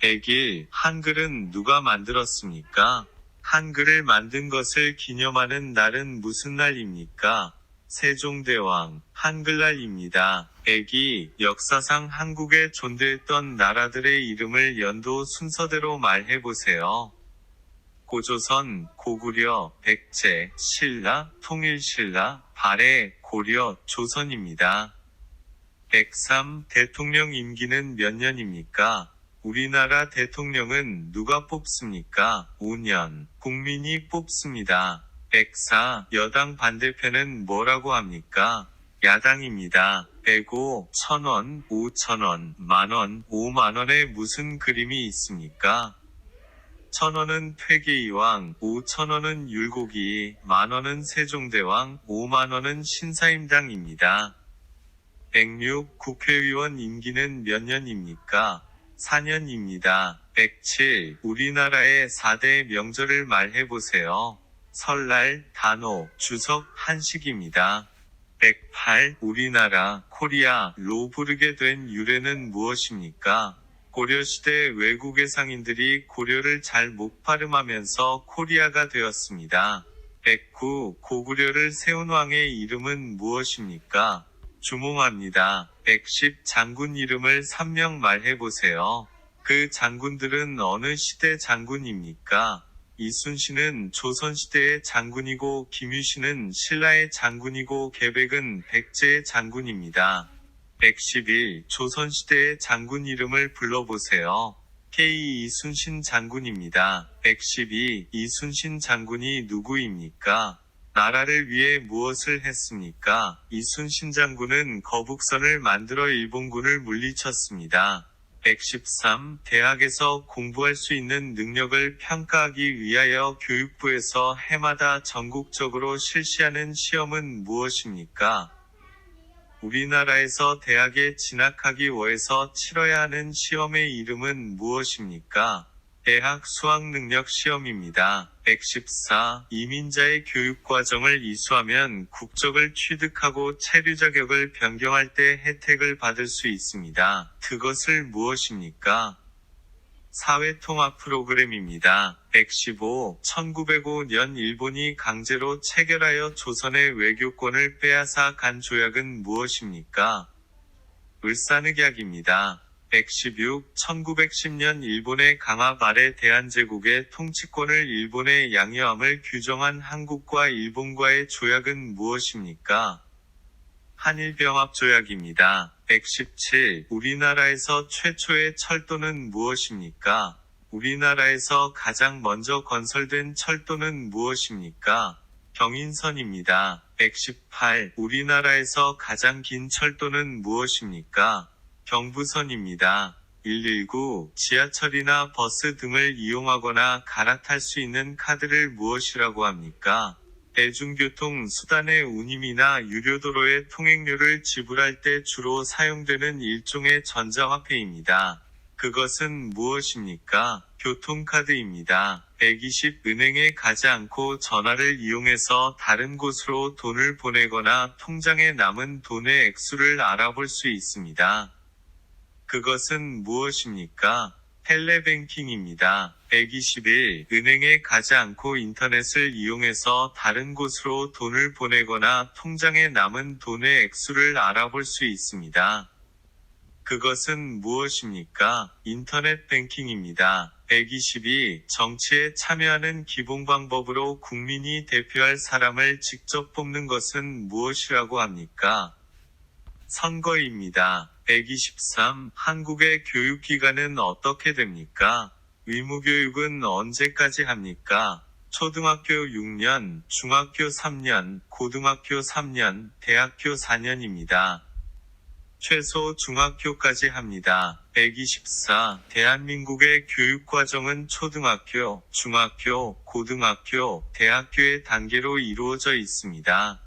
100일, 한글은 누가 만들었습니까? 한글을 만든 것을 기념하는 날은 무슨 날입니까? 세종대왕, 한글날입니다. 100이, 역사상 한국에 존재했던 나라들의 이름을 연도 순서대로 말해보세요. 고조선, 고구려, 백제, 신라, 통일신라, 발해, 고려, 조선입니다. 103. 대통령 임기는 몇 년입니까? 우리나라 대통령은 누가 뽑습니까? 5년. 국민이 뽑습니다. 104. 여당 반대편은 뭐라고 합니까? 야당입니다. 105. 1000원, 5000원, 만원, 5만원에 무슨 그림이 있습니까? 1000원은 퇴계이왕, 5000원은 율곡이, 만원은 세종대왕, 5만원은 신사임당입니다. 106. 국회의원 임기는 몇 년입니까? 4년입니다. 107. 우리나라의 4대 명절을 말해보세요. 설날, 단오, 추석, 한식입니다. 108. 우리나라, 코리아로 부르게 된 유래는 무엇입니까? 고려시대 외국의 상인들이 고려를 잘 못 발음하면서 코리아가 되었습니다. 109. 고구려를 세운 왕의 이름은 무엇입니까? 주몽합니다. 110. 장군 이름을 3명 말해보세요. 그 장군들은 어느 시대 장군입니까? 이순신은 조선시대의 장군이고 김유신은 신라의 장군이고 계백은 백제의 장군입니다. 111. 조선시대의 장군 이름을 불러보세요. K. 이순신 장군입니다. 112. 이순신 장군이 누구입니까? 나라를 위해 무엇을 했습니까? 이순신 장군은 거북선을 만들어 일본군을 물리쳤습니다. 113. 대학에서 공부할 수 있는 능력을 평가하기 위하여 교육부에서 해마다 전국적으로 실시하는 시험은 무엇입니까? 우리나라에서 대학에 진학하기 위해서 치러야 하는 시험의 이름은 무엇입니까? 대학 수학능력 시험입니다. 114. 이민자의 교육과정을 이수하면 국적을 취득하고 체류 자격을 변경할 때 혜택을 받을 수 있습니다. 그것을 무엇입니까? 사회통합 프로그램입니다. 115. 1905년 일본이 강제로 체결하여 조선의 외교권을 빼앗아 간 조약은 무엇입니까? 울산의약입니다. 116. 1910년 일본의 강압 아래 대한제국의 통치권을 일본에 양요함을 규정한 한국과 일본과의 조약은 무엇입니까? 한일병합조약입니다. 117. 우리나라에서 최초의 철도는 무엇입니까? 우리나라에서 가장 먼저 건설된 철도는 무엇입니까? 경인선입니다. 118. 우리나라에서 가장 긴 철도는 무엇입니까? 경부선입니다. 119. 지하철이나 버스 등을 이용하거나 갈아탈 수 있는 카드를 무엇이라고 합니까? 대중교통 수단의 운임이나 유료도로의 통행료를 지불할 때 주로 사용되는 일종의 전자화폐입니다. 그것은 무엇입니까? 교통카드입니다. 120. 은행에 가지 않고 전화를 이용해서 다른 곳으로 돈을 보내거나 통장에 남은 돈의 액수를 알아볼 수 있습니다. 그것은 무엇입니까? 텔레뱅킹입니다. 121. 은행에 가지 않고 인터넷을 이용해서 다른 곳으로 돈을 보내거나 통장에 남은 돈의 액수를 알아볼 수 있습니다. 그것은 무엇입니까? 인터넷 뱅킹입니다. 122. 정치에 참여하는 기본 방법으로 국민이 대표할 사람을 직접 뽑는 것은 무엇이라고 합니까? 선거입니다. 123. 한국의 교육기간은 어떻게 됩니까? 의무교육은 언제까지 합니까? 초등학교 6년, 중학교 3년, 고등학교 3년, 대학교 4년입니다. 최소 중학교까지 합니다. 124. 대한민국의 교육과정은 초등학교, 중학교, 고등학교, 대학교의 단계로 이루어져 있습니다.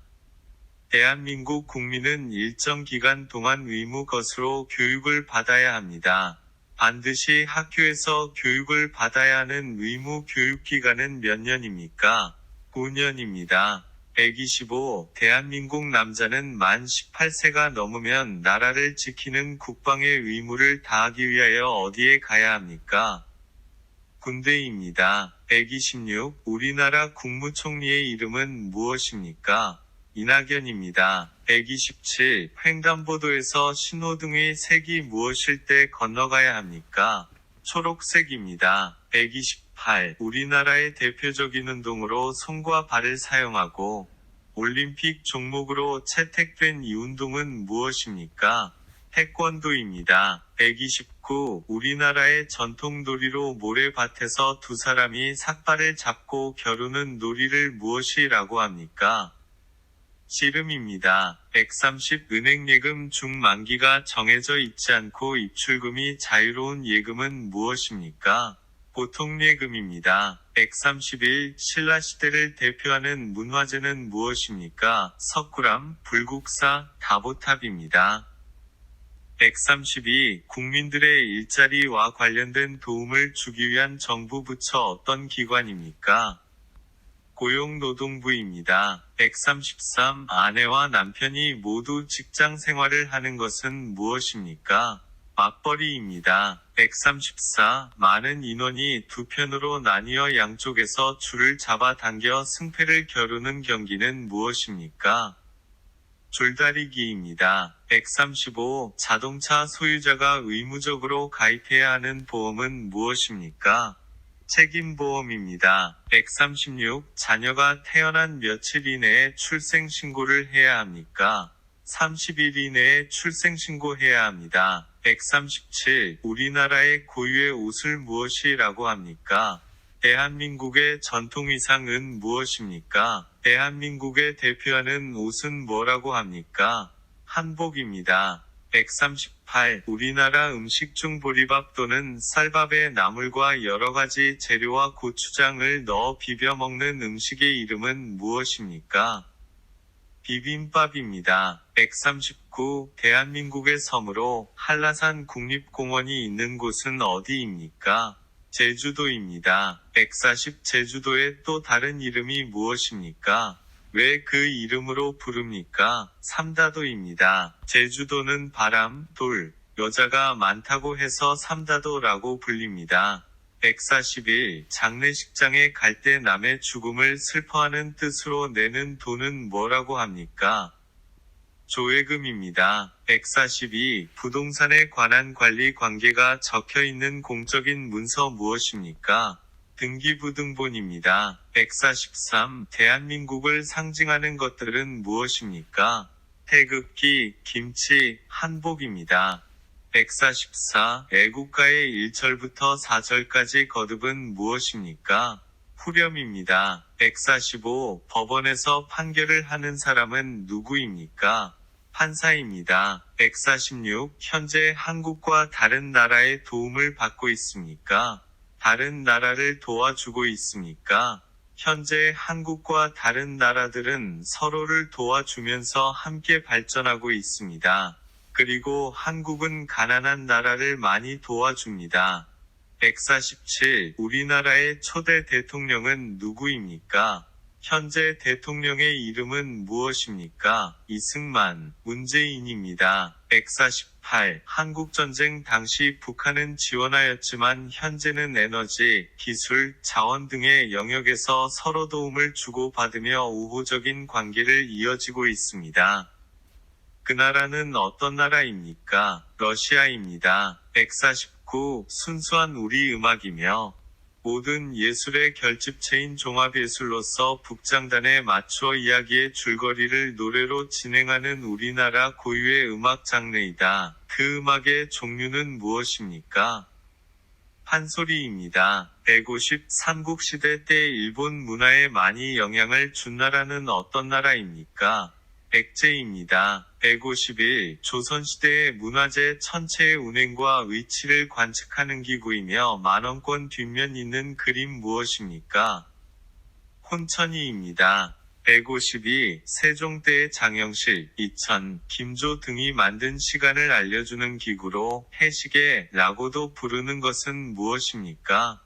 대한민국 국민은 일정 기간 동안 의무 것으로 교육을 받아야 합니다. 반드시 학교에서 교육을 받아야 하는 의무 교육기간은 몇 년입니까? 5년입니다. 125. 대한민국 남자는 만 18세가 넘으면 나라를 지키는 국방의 의무를 다하기 위하여 어디에 가야 합니까? 군대입니다. 126. 우리나라 국무총리의 이름은 무엇입니까? 이낙연입니다. 127. 횡단보도에서 신호등의 색이 무엇일 때 건너가야 합니까? 초록색입니다. 128. 우리나라의 대표적인 운동으로 손과 발을 사용하고 올림픽 종목으로 채택된 이 운동은 무엇입니까? 태권도입니다. 129. 우리나라의 전통 놀이로 모래밭에서 두 사람이 삭발을 잡고 겨루는 놀이를 무엇이라고 합니까? 씨름입니다. 130. 은행 예금 중 만기가 정해져 있지 않고 입출금이 자유로운 예금은 무엇입니까? 보통예금입니다. 131. 신라시대를 대표하는 문화재는 무엇입니까? 석굴암, 불국사, 다보탑입니다. 132. 국민들의 일자리와 관련된 도움을 주기 위한 정부 부처 어떤 기관입니까? 고용노동부입니다. 133. 아내와 남편이 모두 직장 생활을 하는 것은 무엇입니까? 맞벌이입니다. 134. 많은 인원이 두 편으로 나뉘어 양쪽에서 줄을 잡아 당겨 승패를 겨루는 경기는 무엇입니까? 줄다리기입니다. 135. 자동차 소유자가 의무적으로 가입해야 하는 보험은 무엇입니까? 책임보험입니다. 136. 자녀가 태어난 며칠 이내에 출생신고를 해야 합니까? 30일 이내에 출생신고해야 합니다. 137. 우리나라의 고유의 옷을 무엇이라고 합니까? 대한민국의 전통의상은 무엇입니까? 대한민국의 대표하는 옷은 뭐라고 합니까? 한복입니다. 138. 우리나라 음식 중 보리밥 또는 쌀밥에 나물과 여러가지 재료와 고추장을 넣어 비벼 먹는 음식의 이름은 무엇입니까? 비빔밥입니다. 139. 대한민국의 섬으로 한라산 국립공원이 있는 곳은 어디입니까? 제주도입니다. 140. 제주도의 또 다른 이름이 무엇입니까? 왜 그 이름으로 부릅니까? 삼다도입니다. 제주도는 바람, 돌, 여자가 많다고 해서 삼다도라고 불립니다. 141. 장례식장에 갈 때 남의 죽음을 슬퍼하는 뜻으로 내는 돈은 뭐라고 합니까? 조회금입니다. 142. 부동산에 관한 관리 관계가 적혀 있는 공적인 문서 무엇입니까? 등기부등본입니다. 143. 대한민국을 상징하는 것들은 무엇입니까? 태극기, 김치, 한복입니다. 144. 애국가의 1절부터 4절까지 거듭은 무엇입니까? 후렴입니다. 145. 법원에서 판결을 하는 사람은 누구입니까? 판사입니다. 146. 현재 한국과 다른 나라의 도움을 받고 있습니까? 다른 나라를 도와주고 있습니까? 현재 한국과 다른 나라들은 서로를 도와주면서 함께 발전하고 있습니다. 그리고 한국은 가난한 나라를 많이 도와줍니다. 147. 우리나라의 초대 대통령은 누구입니까? 현재 대통령의 이름은 무엇입니까? 이승만, 문재인입니다. 148. 한국전쟁 당시 북한은 지원하였지만 현재는 에너지, 기술, 자원 등의 영역에서 서로 도움을 주고받으며 우호적인 관계를 이어지고 있습니다. 그 나라는 어떤 나라입니까? 러시아입니다. 149. 순수한 우리 음악이며 모든 예술의 결집체인 종합예술로서 북장단에 맞추어 이야기의 줄거리를 노래로 진행하는 우리나라 고유의 음악 장르이다. 그 음악의 종류는 무엇입니까? 판소리입니다. 150. 삼국시대 때 일본 문화에 많이 영향을 준 나라는 어떤 나라입니까? 백제입니다. 151. 조선시대의 문화재 천체의 운행과 위치를 관측하는 기구이며 만원권 뒷면 있는 그림 무엇입니까? 혼천이입니다. 152. 세종 때의 장영실, 이천, 김조 등이 만든 시간을 알려주는 기구로 해시계라고도 부르는 것은 무엇입니까?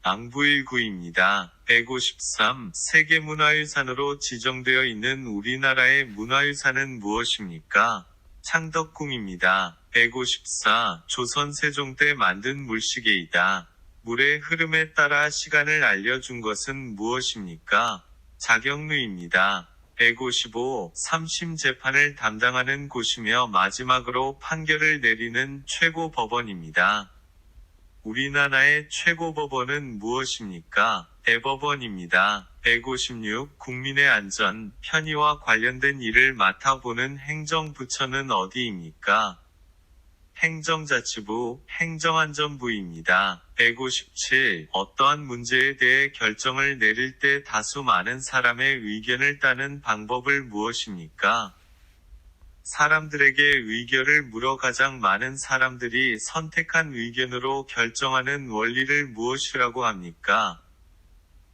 앙부일구입니다. 153. 세계문화유산으로 지정되어 있는 우리나라의 문화유산은 무엇입니까? 창덕궁입니다. 154. 조선 세종 때 만든 물시계이다. 물의 흐름에 따라 시간을 알려준 것은 무엇입니까? 자경루입니다. 155. 3심 재판을 담당하는 곳이며 마지막으로 판결을 내리는 최고법원입니다. 우리나라의 최고법원은 무엇입니까? 대법원입니다. 156. 국민의 안전, 편의와 관련된 일을 맡아보는 행정부처는 어디입니까? 행정자치부, 행정안전부입니다. 157. 어떠한 문제에 대해 결정을 내릴 때 다수 많은 사람의 의견을 따는 방법을 무엇입니까? 사람들에게 의견을 물어 가장 많은 사람들이 선택한 의견으로 결정하는 원리를 무엇이라고 합니까?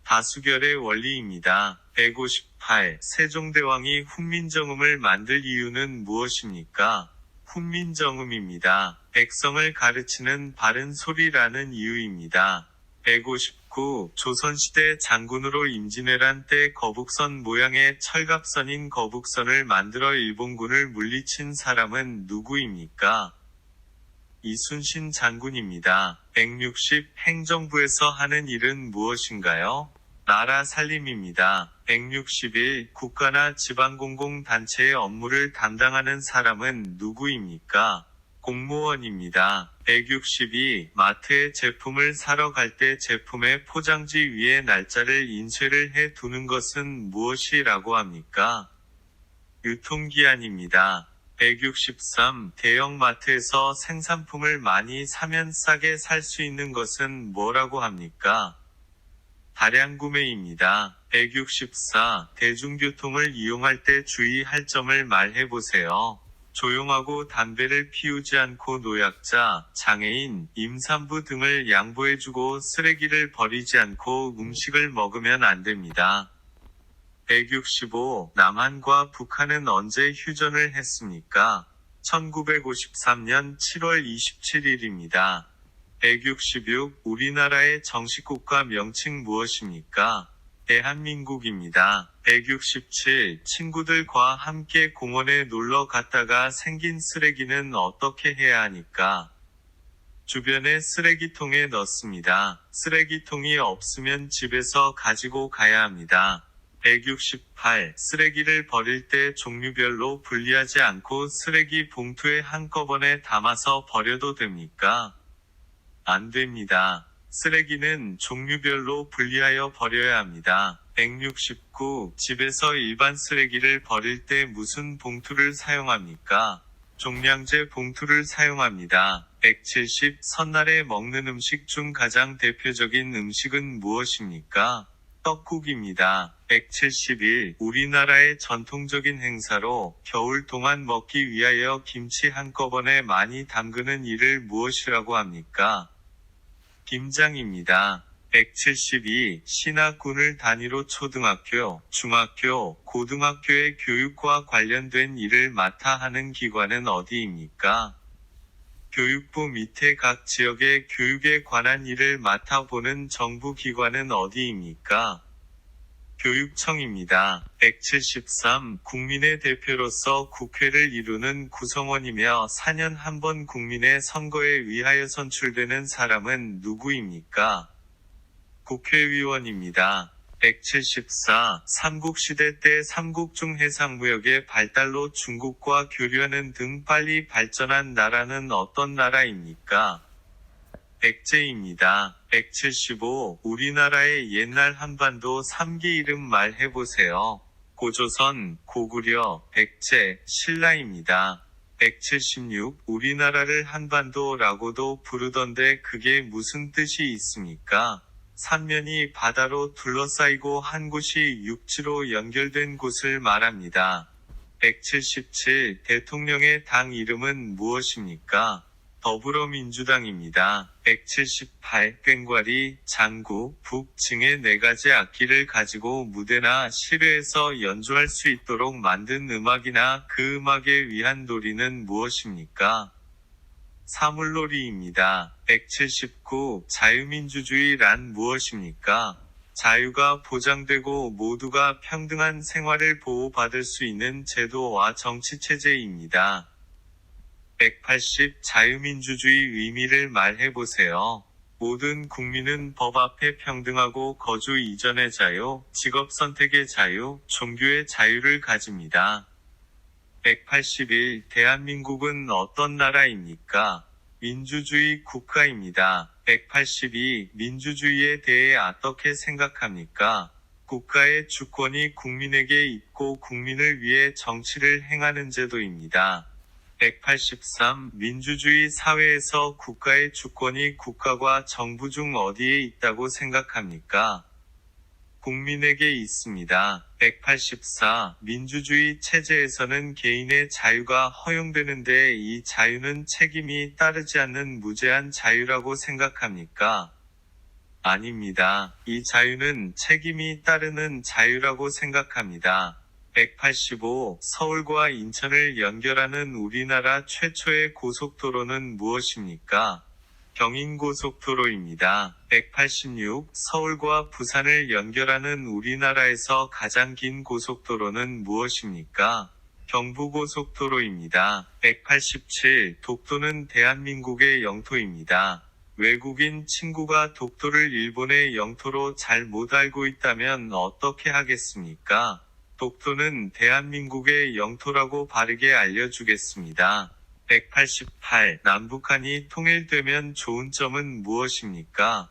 다수결의 원리입니다. 158. 세종대왕이 훈민정음을 만들 이유는 무엇입니까? 훈민정음입니다. 백성을 가르치는 바른 소리라는 이유입니다. 159. 조선시대 장군으로 임진왜란 때 거북선 모양의 철갑선인 거북선을 만들어 일본군을 물리친 사람은 누구입니까? 이순신 장군입니다. 160. 행정부에서 하는 일은 무엇인가요? 나라 살림입니다. 161. 국가나 지방공공단체의 업무를 담당하는 사람은 누구입니까? 공무원입니다. 162. 마트에 제품을 사러 갈 때 제품의 포장지 위에 날짜를 인쇄를 해 두는 것은 무엇이라고 합니까? 유통기한입니다. 163. 대형마트에서 생산품을 많이 사면 싸게 살 수 있는 것은 뭐라고 합니까? 다량 구매입니다. 164. 대중교통을 이용할 때 주의할 점을 말해보세요. 조용하고 담배를 피우지 않고 노약자, 장애인, 임산부 등을 양보해주고 쓰레기를 버리지 않고 음식을 먹으면 안 됩니다. 165. 남한과 북한은 언제 휴전을 했습니까? 1953년 7월 27일입니다. 166. 우리나라의 정식 국가 명칭 무엇입니까? 대한민국입니다. 167. 친구들과 함께 공원에 놀러 갔다가 생긴 쓰레기는 어떻게 해야 하니까? 주변에 쓰레기통에 넣습니다. 쓰레기통이 없으면 집에서 가지고 가야 합니다. 168. 쓰레기를 버릴 때 종류별로 분리하지 않고 쓰레기 봉투에 한꺼번에 담아서 버려도 됩니까? 안 됩니다. 쓰레기는 종류별로 분리하여 버려야 합니다. 169. 집에서 일반 쓰레기를 버릴 때 무슨 봉투를 사용합니까? 종량제 봉투를 사용합니다. 170. 설날에 먹는 음식 중 가장 대표적인 음식은 무엇입니까? 떡국입니다. 171. 우리나라의 전통적인 행사로 겨울 동안 먹기 위하여 김치 한꺼번에 많이 담그는 일을 무엇이라고 합니까? 김장입니다. 172. 신학군을 단위로 초등학교, 중학교, 고등학교의 교육과 관련된 일을 맡아 하는 기관은 어디입니까? 교육부 밑에 각 지역의 교육에 관한 일을 맡아보는 정부 기관은 어디입니까? 교육청입니다. 173. 국민의 대표로서 국회를 이루는 구성원이며 4년 한 번 국민의 선거에 의하여 선출되는 사람은 누구입니까? 국회의원입니다. 174. 삼국시대 때 삼국중 해상무역의 발달로 중국과 교류하는 등 빨리 발전한 나라는 어떤 나라입니까? 백제입니다. 175. 우리나라의 옛날 한반도 3개 이름 말해보세요. 고조선, 고구려, 백제, 신라입니다. 176. 우리나라를 한반도라고도 부르던데 그게 무슨 뜻이 있습니까? 삼면이 바다로 둘러싸이고 한 곳이 육지로 연결된 곳을 말합니다. 177. 대통령의 당 이름은 무엇입니까? 더불어민주당입니다. 178. 꽹과리, 장구, 북 징의 4가지 악기를 가지고 무대나 실외에서 연주할 수 있도록 만든 음악이나 그 음악에 위한 놀이는 무엇입니까? 사물놀이입니다. 179. 자유민주주의란 무엇입니까? 자유가 보장되고 모두가 평등한 생활을 보호받을 수 있는 제도와 정치체제입니다. 180. 자유민주주의 의미를 말해보세요. 모든 국민은 법 앞에 평등하고 거주 이전의 자유, 직업 선택의 자유, 종교의 자유를 가집니다. 181. 대한민국은 어떤 나라입니까? 민주주의 국가입니다. 182. 민주주의에 대해 어떻게 생각합니까? 국가의 주권이 국민에게 있고 국민을 위해 정치를 행하는 제도입니다. 183. 민주주의 사회에서 국가의 주권이 국가와 정부 중 어디에 있다고 생각합니까? 국민에게 있습니다. 184. 민주주의 체제에서는 개인의 자유가 허용되는데 이 자유는 책임이 따르지 않는 무제한 자유라고 생각합니까? 아닙니다. 이 자유는 책임이 따르는 자유라고 생각합니다. 185. 서울과 인천을 연결하는 우리나라 최초의 고속도로는 무엇입니까? 경인고속도로입니다. 186. 서울과 부산을 연결하는 우리나라에서 가장 긴 고속도로는 무엇입니까? 경부고속도로입니다. 187. 독도는 대한민국의 영토입니다. 외국인 친구가 독도를 일본의 영토로 잘 못 알고 있다면 어떻게 하겠습니까? 독도는 대한민국의 영토라고 바르게 알려주겠습니다. 188. 남북한이 통일되면 좋은 점은 무엇입니까?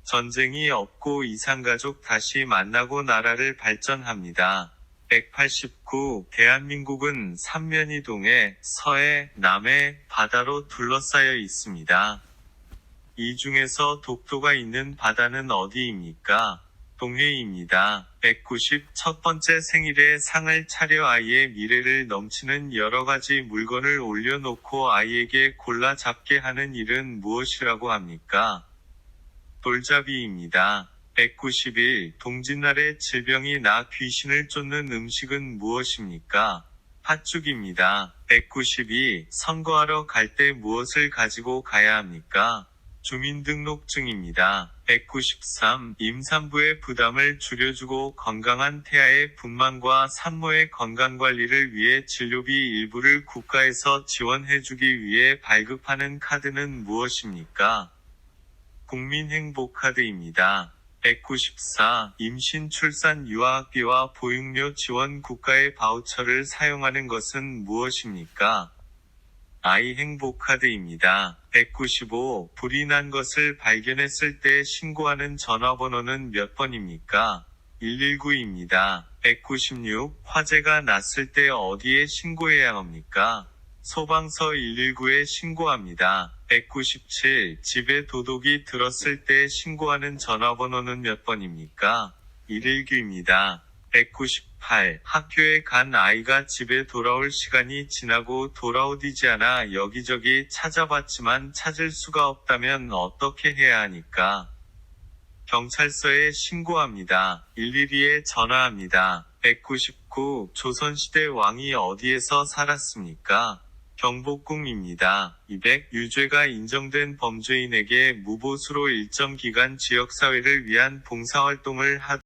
전쟁이 없고 이산가족 다시 만나고 나라를 발전합니다. 189. 대한민국은 삼면이 동해, 서해, 남해, 바다로 둘러싸여 있습니다. 이 중에서 독도가 있는 바다는 어디입니까? 동해입니다. 190. 첫 번째 생일에 상을 차려 아이의 미래를 넘치는 여러가지 물건을 올려놓고 아이에게 골라 잡게 하는 일은 무엇이라고 합니까? 돌잡이입니다. 191. 동짓날에 질병이 나 귀신을 쫓는 음식은 무엇입니까? 팥죽입니다. 192. 선거하러 갈 때 무엇을 가지고 가야 합니까? 주민등록증입니다. 193. 임산부의 부담을 줄여주고 건강한 태아의 분만과 산모의 건강관리를 위해 진료비 일부를 국가에서 지원해주기 위해 발급하는 카드는 무엇입니까? 국민행복카드입니다. 194. 임신, 출산, 유아학비와 보육료 지원 국가의 바우처를 사용하는 것은 무엇입니까? 아이행복카드입니다. 195. 불이 난 것을 발견했을 때 신고하는 전화번호는 몇 번입니까? 119입니다. 196. 화재가 났을 때 어디에 신고해야 합니까? 소방서 119에 신고합니다. 197. 집에 도둑이 들었을 때 신고하는 전화번호는 몇 번입니까? 119입니다. 198. 학교에 간 아이가 집에 돌아올 시간이 지나고 돌아오지 않아 여기저기 찾아봤지만 찾을 수가 없다면 어떻게 해야 하니까? 경찰서에 신고합니다. 112에 전화합니다. 199. 조선시대 왕이 어디에서 살았습니까? 경복궁입니다. 200. 유죄가 인정된 범죄인에게 무보수로 일정 기간 지역사회를 위한 봉사활동을 하도록